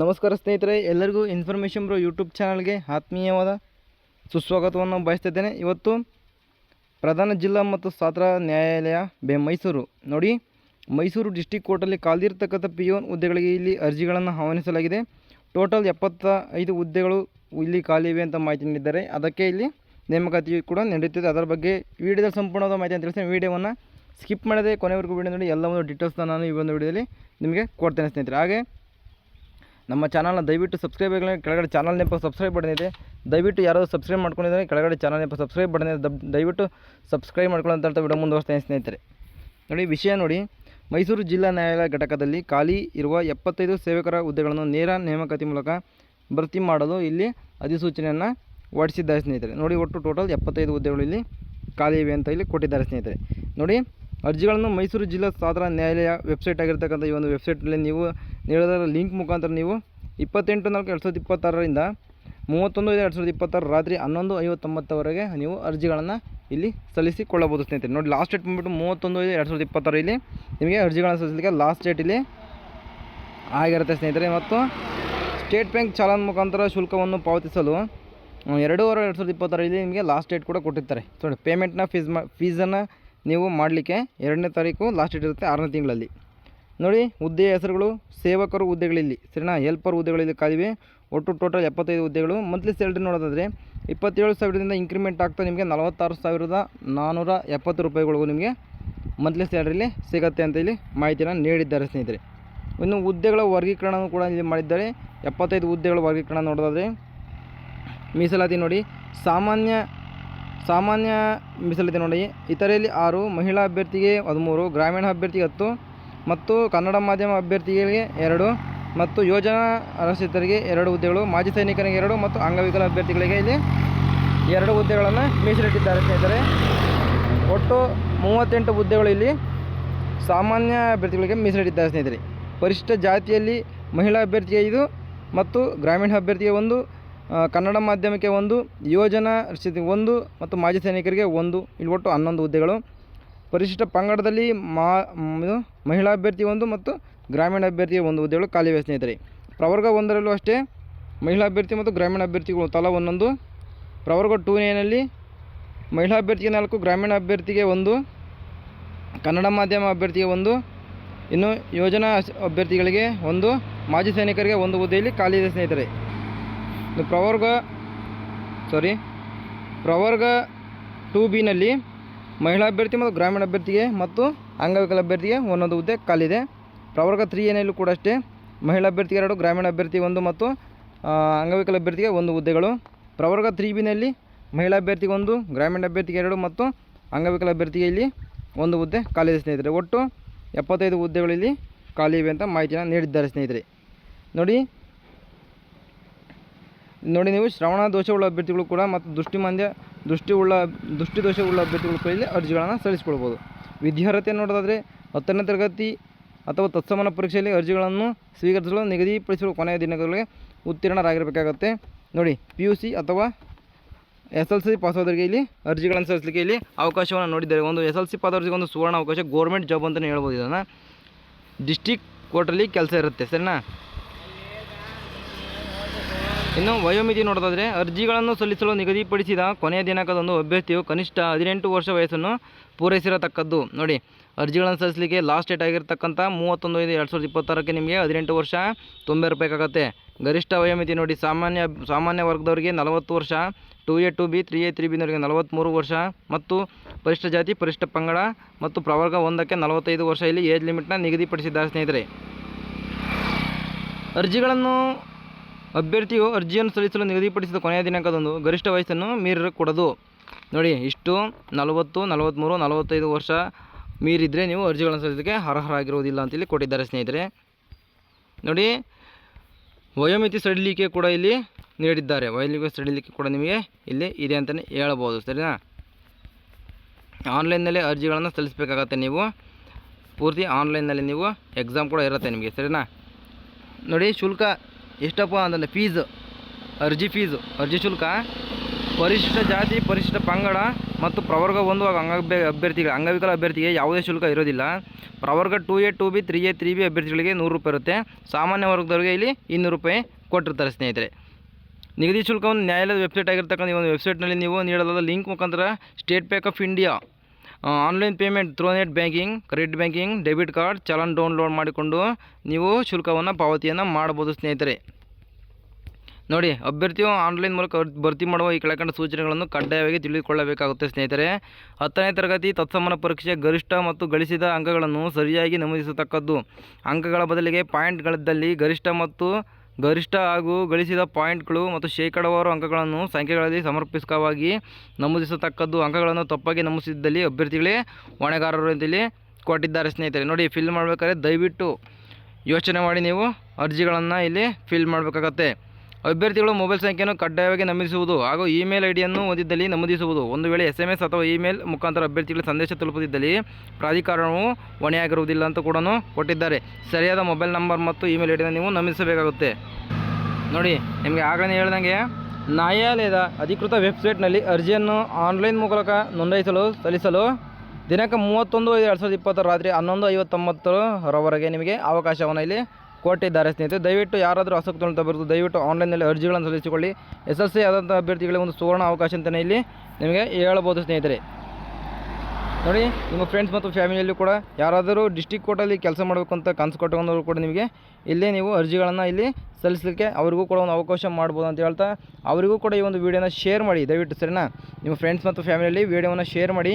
ನಮಸ್ಕಾರ ಸ್ನೇಹಿತರೆ, ಎಲ್ಲರಿಗೂ ಇನ್ಫಾರ್ಮೇಷನ್ ಬ್ರೋ ಯೂಟ್ಯೂಬ್ ಚಾನಲ್ಗೆ ಆತ್ಮೀಯವಾದ ಸುಸ್ವಾಗತವನ್ನು ಬಯಸ್ತಿದ್ದೇನೆ. ಇವತ್ತು ಪ್ರಧಾನ ಜಿಲ್ಲಾ ಮತ್ತು ಸತ್ರ ನ್ಯಾಯಾಲಯ ಮೈಸೂರು ನೋಡಿ, ಮೈಸೂರು ಡಿಸ್ಟಿಕ್ ಕೋರ್ಟಲ್ಲಿ ಕಾಲಿರ್ತಕ್ಕಂಥ ಪಿಯೋನ್ ಹುದ್ದೆಗಳಿಗೆ ಇಲ್ಲಿ ಅರ್ಜಿಗಳನ್ನು ಆಹ್ವಾನಿಸಲಾಗಿದೆ. ಟೋಟಲ್ 75 ಹುದ್ದೆಗಳು ಇಲ್ಲಿ ಖಾಲಿ ಇವೆ ಅಂತ ಮಾಹಿತಿ ನೀಡಿದ್ದಾರೆ. ಅದಕ್ಕೆ ಇಲ್ಲಿ ನೇಮಕಾತಿಯು ಕೂಡ ನಡೆಯುತ್ತಿದೆ. ಅದರ ಬಗ್ಗೆ ವಿಡಿಯೋದ ಸಂಪೂರ್ಣವಾದ ಮಾಹಿತಿ ಅಂತ ತಿಳಿಸ್ತೀನಿ. ವಿಡಿಯೋವನ್ನು ಸ್ಕಿಪ್ ಮಾಡದೆ ಕೊನೆವರೆಗೂ ವಿಡಿಯೋ ನೋಡಿ ಎಲ್ಲ ಒಂದು ಡೀಟೇಲ್ಸ್ನ ನಾನು ಈ ಒಂದು ವಿಡಿಯೋದಲ್ಲಿ ನಿಮಗೆ ಕೊಡ್ತೇನೆ ಸ್ನೇಹಿತರೆ. ಹಾಗೆ ನಮ್ಮ ಚಾನಲ್ನ ದಯವಿಟ್ಟು ಸಬ್ಸ್ಕ್ರೈಬ್ ಆಗಲಿ. ಕೆಳಗಡೆ ಚಾನಲ್ ನೆನಪು ಸಬ್ಸ್ಕ್ರೈಬ್ ಬಟನ್ ಇದೆ, ದಯವಿಟ್ಟು ಯಾರಾದರೂ ಸಬ್ಸ್ಕ್ರೈಬ್ ಮಾಡ್ಕೊಂಡಿದ್ದಾರೆ ಕೆಳಗಡೆ ಚಾನಲ್ ನೆನಪು ಸಬ್ಸ್ಕ್ರೈಬ್ ಬಟನ್ ಇದೆ, ದಯವಿಟ್ಟು ಸಬ್ಸ್ಕ್ರೈಬ್ ಮಾಡ್ಕೊಳ್ಳೋಂಥ ವಿಡಿಯೋ ಮುಂದುವರಿಸ್ತೇನೆ ಸ್ನೇಹಿತರೆ. ನೋಡಿ ವಿಷಯ ನೋಡಿ, ಮೈಸೂರು ಜಿಲ್ಲಾ ನ್ಯಾಯಾಲಯ ಘಟಕದಲ್ಲಿ ಖಾಲಿ ಇರುವ 75 ಸೇವಕರ ಹುದ್ದೆಗಳನ್ನು ನೇರ ನೇಮಕಾತಿ ಮೂಲಕ ಭರ್ತಿ ಮಾಡಲು ಇಲ್ಲಿ ಅಧಿಸೂಚನೆಯನ್ನು ಹೊರಡಿಸಿದ್ದಾರೆ ಸ್ನೇಹಿತರೆ. ನೋಡಿ ಒಟ್ಟು ಟೋಟಲ್ 75 ಹುದ್ದೆಗಳು ಇಲ್ಲಿ ಖಾಲಿ ಇವೆ ಅಂತ ಇಲ್ಲಿ ಕೊಟ್ಟಿದ್ದಾರೆ ಸ್ನೇಹಿತರೆ. ನೋಡಿ ಅರ್ಜಿಗಳನ್ನು ಮೈಸೂರು ಜಿಲ್ಲಾ ಸತ್ರ ನ್ಯಾಯಾಲಯ ವೆಬ್ಸೈಟ್ ಆಗಿರ್ತಕ್ಕಂಥ ಈ ಒಂದು ವೆಬ್ಸೈಟಲ್ಲಿ ನೀವು ನೀಡೋದರ ಲಿಂಕ್ ಮುಖಾಂತರ ನೀವು 28/4/2026ರಿಂದ 31/5/2026 ರಾತ್ರಿ 11:59ವರೆಗೆ ನೀವು ಅರ್ಜಿಗಳನ್ನು ಇಲ್ಲಿ ಸಲ್ಲಿಸಿಕೊಳ್ಳಬಹುದು ಸ್ನೇಹಿತರೆ. ನೋಡಿ ಲಾಸ್ಟ್ ಡೇಟ್ ಬಂದುಬಿಟ್ಟು 31/5/2026 ಇಲ್ಲಿ ನಿಮಗೆ ಅರ್ಜಿಗಳನ್ನು ಸಲ್ಲಿಸಲಿಕ್ಕೆ ಲಾಸ್ಟ್ ಡೇಟ್ ಇಲ್ಲಿ ಆಗಿರುತ್ತೆ ಸ್ನೇಹಿತರೆ. ಮತ್ತು ಸ್ಟೇಟ್ ಬ್ಯಾಂಕ್ ಚಾಲನ್ ಮುಖಾಂತರ ಶುಲ್ಕವನ್ನು ಪಾವತಿಸಲು 2/6/2026 ಇಲ್ಲಿ ನಿಮಗೆ ಲಾಸ್ಟ್ ಡೇಟ್ ಕೂಡ ಕೊಟ್ಟಿರ್ತಾರೆ. ನೋಡಿ ಪೇಮೆಂಟ್ನ ಫೀಸನ್ನು ನೀವು ಮಾಡಲಿಕ್ಕೆ 2ನೇ ತಾರೀಕು ಲಾಸ್ಟ್ ಡೇಟ್ ಇರುತ್ತೆ, 6ನೇ ತಿಂಗಳಲ್ಲಿ. ನೋಡಿ ಹುದ್ದೆಯ ಹೆಸರುಗಳು ಸೇವಕರು ಹುದ್ದೆಗಳಿಲ್ಲಿ ಸರಿನಾ, ಹೆಲ್ಪರ್ ಹುದ್ದೆಗಳಿಲ್ಲಿ ಖಾಲಿವೆ. ಒಟ್ಟು ಟೋಟಲ್ 75 ಹುದ್ದೆಗಳು. ಮಂತ್ಲಿ ಸ್ಯಾಲ್ರಿ ನೋಡೋದಾದರೆ 27,000ದಿಂದ ಇಂಕ್ರಿಮೆಂಟ್ ಆಗ್ತಾ ನಿಮಗೆ 46,470 ರೂಪಾಯಿಗಳಿಗೂ ನಿಮಗೆ ಮಂತ್ಲಿ ಸ್ಯಾಲ್ರಿಲಿ ಸಿಗುತ್ತೆ ಅಂತ ಇಲ್ಲಿ ಮಾಹಿತಿಯನ್ನು ನೀಡಿದ್ದಾರೆ ಸ್ನೇಹಿತರೆ. ಇನ್ನು ಹುದ್ದೆಗಳ ವರ್ಗೀಕರಣ ಕೂಡ ಇಲ್ಲಿ ಮಾಡಿದ್ದಾರೆ. 75 ಹುದ್ದೆಗಳ ವರ್ಗೀಕರಣ ನೋಡೋದಾದರೆ ಮೀಸಲಾತಿ ನೋಡಿ, ಸಾಮಾನ್ಯ ಮೀಸಲಾತಿ ನೋಡಿ ಇತರೆಯಲ್ಲಿ 6, ಮಹಿಳಾ ಅಭ್ಯರ್ಥಿಗೆ 13, ಗ್ರಾಮೀಣ ಅಭ್ಯರ್ಥಿಗೆ 10 ಮತ್ತು ಕನ್ನಡ ಮಾಧ್ಯಮ ಅಭ್ಯರ್ಥಿಗಳಿಗೆ 2 ಮತ್ತು ಯೋಜನಾ ಅರಸಿತರಿಗೆ 2 ಹುದ್ದೆಗಳು, ಮಾಜಿ ಸೈನಿಕರಿಗೆ 2 ಮತ್ತು ಅಂಗವಿಕಲ ಅಭ್ಯರ್ಥಿಗಳಿಗೆ ಇಲ್ಲಿ 2 ಹುದ್ದೆಗಳನ್ನು ಮೀಸಲಿಟ್ಟಿದ್ದಾರೆ ಸ್ನೇಹಿತರೆ. ಒಟ್ಟು 38 ಹುದ್ದೆಗಳು ಇಲ್ಲಿ ಸಾಮಾನ್ಯ ಅಭ್ಯರ್ಥಿಗಳಿಗೆ ಮೀಸಲಿಟ್ಟಿದ್ದಾರೆ ಸ್ನೇಹಿತರೆ. ಪರಿಶಿಷ್ಟ ಜಾತಿಯಲ್ಲಿ ಮಹಿಳಾ ಅಭ್ಯರ್ಥಿಗೆ 5 ಮತ್ತು ಗ್ರಾಮೀಣ ಅಭ್ಯರ್ಥಿಗೆ 1, ಕನ್ನಡ ಮಾಧ್ಯಮಕ್ಕೆ 1, ಯೋಜನಾ ಅರಸಿತರಿಗೆ 1 ಮತ್ತು ಮಾಜಿ ಸೈನಿಕರಿಗೆ 1, ಇಲ್ಲಿ ಒಟ್ಟು 11 ಹುದ್ದೆಗಳು. ಪರಿಶಿಷ್ಟ ಪಂಗಡದಲ್ಲಿ ಮಹಿಳಾ ಅಭ್ಯರ್ಥಿ 1 ಮತ್ತು ಗ್ರಾಮೀಣ ಅಭ್ಯರ್ಥಿಗೆ 1 ಹುದ್ದೆಗಳು ಖಾಲಿವೆ ಸ್ನೇಹಿತರೆ. ಪ್ರವರ್ಗ 1ರಲ್ಲೂ ಅಷ್ಟೇ ಮಹಿಳಾ ಅಭ್ಯರ್ಥಿ ಮತ್ತು ಗ್ರಾಮೀಣ ಅಭ್ಯರ್ಥಿಗಳು ತಲಾ 1. ಪ್ರವರ್ಗ 2ನಲ್ಲಿ ಮಹಿಳಾ ಅಭ್ಯರ್ಥಿಗೆ 4, ಗ್ರಾಮೀಣ ಅಭ್ಯರ್ಥಿಗೆ 1, ಕನ್ನಡ ಮಾಧ್ಯಮ ಅಭ್ಯರ್ಥಿಗೆ 1, ಇನ್ನು ಯೋಜನಾ ಅಭ್ಯರ್ಥಿಗಳಿಗೆ 1, ಮಾಜಿ ಸೈನಿಕರಿಗೆ 1 ಹುದ್ದೆಯಲ್ಲಿ ಖಾಲಿ ಇದೆ ಸ್ನೇಹಿತರೆ. ಪ್ರವರ್ಗ 2ಬಿನಲ್ಲಿ ಮಹಿಳಾ ಅಭ್ಯರ್ಥಿ ಮತ್ತು ಗ್ರಾಮೀಣ ಅಭ್ಯರ್ಥಿಗೆ ಮತ್ತು ಅಂಗವಿಕಲ ಅಭ್ಯರ್ಥಿಗೆ 1 ಹುದ್ದೆ ಖಾಲಿದೆ. ಪ್ರವರ್ಗ 3ಎನಲ್ಲೂ ಕೂಡ ಅಷ್ಟೇ ಮಹಿಳಾ ಅಭ್ಯರ್ಥಿಗೆ 2, ಗ್ರಾಮೀಣ ಅಭ್ಯರ್ಥಿ 1 ಮತ್ತು ಅಂಗವಿಕಲ ಅಭ್ಯರ್ಥಿಗೆ 1 ಹುದ್ದೆಗಳು. ಪ್ರವರ್ಗ 3ಬಿನಲ್ಲಿ ಮಹಿಳಾ ಅಭ್ಯರ್ಥಿಗೆ 1, ಗ್ರಾಮೀಣ ಅಭ್ಯರ್ಥಿಗೆ 2 ಮತ್ತು ಅಂಗವಿಕಲ ಅಭ್ಯರ್ಥಿಗೆ ಇಲ್ಲಿ 1 ಹುದ್ದೆ ಖಾಲಿದೆ ಸ್ನೇಹಿತರೆ. ಒಟ್ಟು 75 ಹುದ್ದೆಗಳಲ್ಲಿ ಖಾಲಿ ಇವೆ ಅಂತ ಮಾಹಿತಿಯನ್ನು ನೀಡಿದ್ದಾರೆ ಸ್ನೇಹಿತರೆ. ನೋಡಿ ನೀವು ಶ್ರವಣ ದೋಷವುಳ್ಳ ಅಭ್ಯರ್ಥಿಗಳು ಕೂಡ ಮತ್ತು ದೃಷ್ಟಿ ದೋಷವುಳ್ಳ ಅಭ್ಯರ್ಥಿಗಳು ಕೂಡ ಇಲ್ಲಿ ಅರ್ಜಿಗಳನ್ನು ಸಲ್ಲಿಸಿಕೊಳ್ಬೋದು. ವಿದ್ಯಾರ್ಹತೆ ನೋಡೋದಾದರೆ 10ನೇ ತರಗತಿ ಅಥವಾ ತತ್ಸಮಾನ ಪರೀಕ್ಷೆಯಲ್ಲಿ ಅರ್ಜಿಗಳನ್ನು ಸ್ವೀಕರಿಸಲು ನಿಗದಿಪಡಿಸುವ ಕೊನೆಯ ದಿನಗಳಿಗೆ ಉತ್ತೀರ್ಣರಾಗಿರಬೇಕಾಗುತ್ತೆ. ನೋಡಿ PUC ಅಥವಾ SLC ಪಾಸಾದವರಿಗೆ ಇಲ್ಲಿ ಅರ್ಜಿಗಳನ್ನು ಸಲ್ಲಿಸಲಿಕ್ಕೆ ಇಲ್ಲಿ ಅವಕಾಶವನ್ನು ನೋಡಿದ್ದಾರೆ. ಒಂದು SLC ಪಾಸಾದವರಿಗೆ ಒಂದು ಸುವರ್ಣ ಅವಕಾಶ, ಗೋರ್ಮೆಂಟ್ ಜಾಬ್ ಅಂತಲೇ ಹೇಳ್ಬೋದು. ಇದನ್ನು ಡಿಸ್ಟಿಕ್ ಕೋರ್ಟಲ್ಲಿ ಕೆಲಸ ಇರುತ್ತೆ ಸರಿನಾ. ಇನ್ನು ವಯೋಮಿತಿ ನೋಡೋದಾದರೆ ಅರ್ಜಿಗಳನ್ನು ಸಲ್ಲಿಸಲು ನಿಗದಿಪಡಿಸಿದ ಕೊನೆಯ ದಿನಾಂಕದಂದು ಅಭ್ಯರ್ಥಿಯು ಕನಿಷ್ಠ 18 ವರ್ಷ ವಯಸ್ಸನ್ನು ಪೂರೈಸಿರತಕ್ಕದ್ದು. ನೋಡಿ ಅರ್ಜಿಗಳನ್ನು ಸಲ್ಲಿಸಲಿಕ್ಕೆ ಲಾಸ್ಟ್ ಡೇಟ್ ಆಗಿರ್ತಕ್ಕಂಥ 31/5/2026ಕ್ಕೆ ನಿಮಗೆ 18 ವರ್ಷ 90 ರೂಪಾಯಿಗಾಗುತ್ತೆ. ಗರಿಷ್ಠ ವಯೋಮಿತಿ ನೋಡಿ, ಸಾಮಾನ್ಯ ವರ್ಗದವರಿಗೆ 40 ವರ್ಷ, 2A 2B 3A 3Bನವರಿಗೆ 43 ವರ್ಷ ಮತ್ತು ಪರಿಶಿಷ್ಟ ಜಾತಿ ಪರಿಶಿಷ್ಟ ಪಂಗಡ ಮತ್ತು ಪ್ರವರ್ಗ 1ಕ್ಕೆ 45 ವರ್ಷ ಇಲ್ಲಿ ಏಜ್ ಲಿಮಿಟ್ನ ನಿಗದಿಪಡಿಸಿದ್ದಾರೆ ಸ್ನೇಹಿತರೆ. ಅಭ್ಯರ್ಥಿಯು ಅರ್ಜಿಯನ್ನು ಸಲ್ಲಿಸಲು ನಿಗದಿಪಡಿಸಿದ ಕೊನೆಯ ದಿನಾಂಕದಂದು ಗರಿಷ್ಠ ವಯಸ್ಸನ್ನು ಮೀರಕೂಡದು. ನೋಡಿ ಇಷ್ಟು 40, 43, 45 ವರ್ಷ ಮೀರಿದರೆ ನೀವು ಅರ್ಜಿಗಳನ್ನು ಸಲ್ಲಿಸಲಿಕ್ಕೆ ಅರ್ಹರಾಗಿರುವುದಿಲ್ಲ ಅಂತೇಳಿ ಕೊಟ್ಟಿದ್ದಾರೆ ಸ್ನೇಹಿತರೆ. ನೋಡಿ ವಯೋಮಿತಿ ಸಡಿಲಿಕೆ ಕೂಡ ಇಲ್ಲಿ ನೀಡಿದ್ದಾರೆ. ವಯೋಮಿತಿ ಸಡಿಲಿಕೆ ಕೂಡ ನಿಮಗೆ ಇಲ್ಲಿ ಇದೆ ಅಂತಲೇ ಹೇಳ್ಬೋದು ಸರಿನಾ. ಆನ್ಲೈನ್ನಲ್ಲಿ ಅರ್ಜಿಗಳನ್ನು ಸಲ್ಲಿಸಬೇಕಾಗತ್ತೆ. ನೀವು ಪೂರ್ತಿ ಆನ್ಲೈನ್ನಲ್ಲಿ ನೀವು ಎಕ್ಸಾಮ್ ಕೂಡ ಇರುತ್ತೆ ನಿಮಗೆ ಸರಿನಾ. ನೋಡಿ ಶುಲ್ಕ ಎಷ್ಟಪ್ಪ ಅಂತಂದರೆ ಅರ್ಜಿ ಶುಲ್ಕ ಪರಿಶಿಷ್ಟ ಜಾತಿ, ಪರಿಶಿಷ್ಟ ಪಂಗಡ ಮತ್ತು ಪ್ರವರ್ಗ 1 ಹಾಗೂ ಅಂಗವಿಕಲ ಅಭ್ಯರ್ಥಿಗೆ ಯಾವುದೇ ಶುಲ್ಕ ಇರೋದಿಲ್ಲ. ಪ್ರವರ್ಗ 2A 2B 3A 3B ಅಭ್ಯರ್ಥಿಗಳಿಗೆ 100 ರೂಪಾಯಿ ಇರುತ್ತೆ. ಸಾಮಾನ್ಯ ವರ್ಗದವರಿಗೆ ಇಲ್ಲಿ 200 ರೂಪಾಯಿ ಕೊಟ್ಟಿರ್ತಾರೆ ಸ್ನೇಹಿತರೆ. ನಿಗದಿ ಶುಲ್ಕವನ್ನು ನ್ಯಾಯಾಲಯದ ವೆಬ್ಸೈಟ್ ಆಗಿರ್ತಕ್ಕಂಥ ಈ ಒಂದು ವೆಬ್ಸೈಟ್ನಲ್ಲಿ ನೀವು ನೀಡಲಾದ ಲಿಂಕ್ ಮುಖಾಂತರ state bank of India online payment through net banking, credit banking, debit card, challan download ಮಾಡಿಕೊಂಡು ನೀವು ಶುಲ್ಕವನ್ನು ಪಾವತಿಯನ್ನು ಮಾಡ್ಬೋದು ಸ್ನೇಹಿತರೆ. ನೋಡಿ, ಅಭ್ಯರ್ಥಿಯು ಆನ್ಲೈನ್ ಮೂಲಕ ಭರ್ತಿ ಮಾಡುವ ಈ ಕೆಳಕಂಡ ಸೂಚನೆಗಳನ್ನು ಕಡ್ಡಾಯವಾಗಿ ತಿಳಿದುಕೊಳ್ಳಬೇಕಾಗುತ್ತೆ ಸ್ನೇಹಿತರೆ. 10ನೇ ತರಗತಿ ತತ್ಸಮಾನ ಪರೀಕ್ಷೆ ಗರಿಷ್ಠ ಮತ್ತು ಗಳಿಸಿದ ಅಂಕಗಳನ್ನು ಸರಿಯಾಗಿ ನಮೂದಿಸತಕ್ಕದ್ದು. ಅಂಕಗಳ ಬದಲಿಗೆ ಪಾಯಿಂಟ್ಗಳಿದ್ದಲ್ಲಿ ಗರಿಷ್ಠ ಹಾಗೂ ಗಳಿಸಿದ ಪಾಯಿಂಟ್ಗಳು ಮತ್ತು ಶೇಕಡಾವಾರು ಅಂಕಗಳನ್ನು ಸಂಖ್ಯೆಗಳಲ್ಲಿ ಸಮರ್ಪಕವಾಗಿ ನಮೂದಿಸತಕ್ಕದ್ದು. ಅಂಕಗಳನ್ನು ತಪ್ಪಾಗಿ ನಮೂದಿಸಿದ್ದಲ್ಲಿ ಅಭ್ಯರ್ಥಿಗಳೇ ಹೊಣೆಗಾರರು ಅಂತೇಳಿ ಕೊಟ್ಟಿದ್ದಾರೆ ಸ್ನೇಹಿತರೆ. ನೋಡಿ, ಫಿಲ್ ಮಾಡಬೇಕಾದ್ರೆ ದಯವಿಟ್ಟು ಯೋಚನೆ ಮಾಡಿ ನೀವು ಅರ್ಜಿಗಳನ್ನು ಇಲ್ಲಿ ಫಿಲ್ ಮಾಡಬೇಕಾಗತ್ತೆ. ಅಭ್ಯರ್ಥಿಗಳು ಮೊಬೈಲ್ ಸಂಖ್ಯೆಯನ್ನು ಕಡ್ಡಾಯವಾಗಿ ನಮೂದಿಸುವುದು ಹಾಗೂ ಇಮೇಲ್ ಐಡಿಯನ್ನು ಹೊಂದಿದ್ದಲ್ಲಿ ನಮೂದಿಸುವುದು. ಒಂದು ವೇಳೆ SMS ಅಥವಾ ಇಮೇಲ್ ಮುಖಾಂತರ ಅಭ್ಯರ್ಥಿಗಳ ಸಂದೇಶ ತಲುಪದಿದ್ದಲ್ಲಿ ಪ್ರಾಧಿಕಾರವು ಹೊಣೆಯಾಗಿರುವುದಿಲ್ಲ ಅಂತ ಕೂಡ ಕೊಟ್ಟಿದ್ದಾರೆ. ಸರಿಯಾದ ಮೊಬೈಲ್ ನಂಬರ್ ಮತ್ತು ಇಮೇಲ್ ಐಡಿಯನ್ನು ನೀವು ನಮೂದಿಸಬೇಕಾಗುತ್ತೆ. ನೋಡಿ, ನಿಮಗೆ ಆಗಲೇ ಹೇಳ್ದಂಗೆ ನ್ಯಾಯಾಲಯದ ಅಧಿಕೃತ ವೆಬ್ಸೈಟ್ನಲ್ಲಿ ಅರ್ಜಿಯನ್ನು ಆನ್ಲೈನ್ ಮೂಲಕ ಸಲ್ಲಿಸಲು ದಿನಾಂಕ 31/5/2020 ರಾತ್ರಿ 11:59 ನಿಮಗೆ ಅವಕಾಶವನ್ನು ಇಲ್ಲಿ ಕೊಟ್ಟಿದ್ದಾರೆ ಸ್ನೇಹಿತರೆ. ದಯವಿಟ್ಟು ಯಾರಾದರೂ ಆಸಕ್ತಿ ಬರುವುದು ದಯವಿಟ್ಟು ಆನ್ಲೈನಲ್ಲಿ ಅರ್ಜಿಗಳನ್ನು ಸಲ್ಲಿಸಿಕೊಳ್ಳಿ. SSC ಆದಂಥ ಅಭ್ಯರ್ಥಿಗಳಿಗೆ ಒಂದು ಸುವರ್ಣ ಅವಕಾಶ ಅಂತಲೇ ಇಲ್ಲಿ ನಿಮಗೆ ಹೇಳ್ಬೋದು ಸ್ನೇಹಿತರೆ. ನೋಡಿ, ನಿಮ್ಮ ಫ್ರೆಂಡ್ಸ್ ಮತ್ತು ಫ್ಯಾಮಿಲಿಯಲ್ಲಿ ಕೂಡ ಯಾರಾದರೂ ಡಿಸ್ಟ್ರಿಕ್ಟ್ ಕೋರ್ಟಲ್ಲಿ ಕೆಲಸ ಮಾಡಬೇಕು ಅಂತ ಕನಸು ಕೊಟ್ಟವರು ಕೂಡ ನಿಮಗೆ ಇಲ್ಲೇ ನೀವು ಅರ್ಜಿಗಳನ್ನು ಇಲ್ಲಿ ಸಲ್ಲಿಸಲಿಕ್ಕೆ ಅವರಿಗೂ ಕೂಡ ಒಂದು ಅವಕಾಶ ಮಾಡ್ಬೋದು ಅಂತ ಹೇಳ್ತಾ ಅವರಿಗೂ ಕೂಡ ಈ ಒಂದು ವೀಡಿಯೋನ ಶೇರ್ ಮಾಡಿ ದಯವಿಟ್ಟು, ಸರಿನಾ? ನಿಮ್ಮ ಫ್ರೆಂಡ್ಸ್ ಮತ್ತು ಫ್ಯಾಮಿಲಿಯಲ್ಲಿ ವೀಡಿಯೋವನ್ನು ಶೇರ್ ಮಾಡಿ.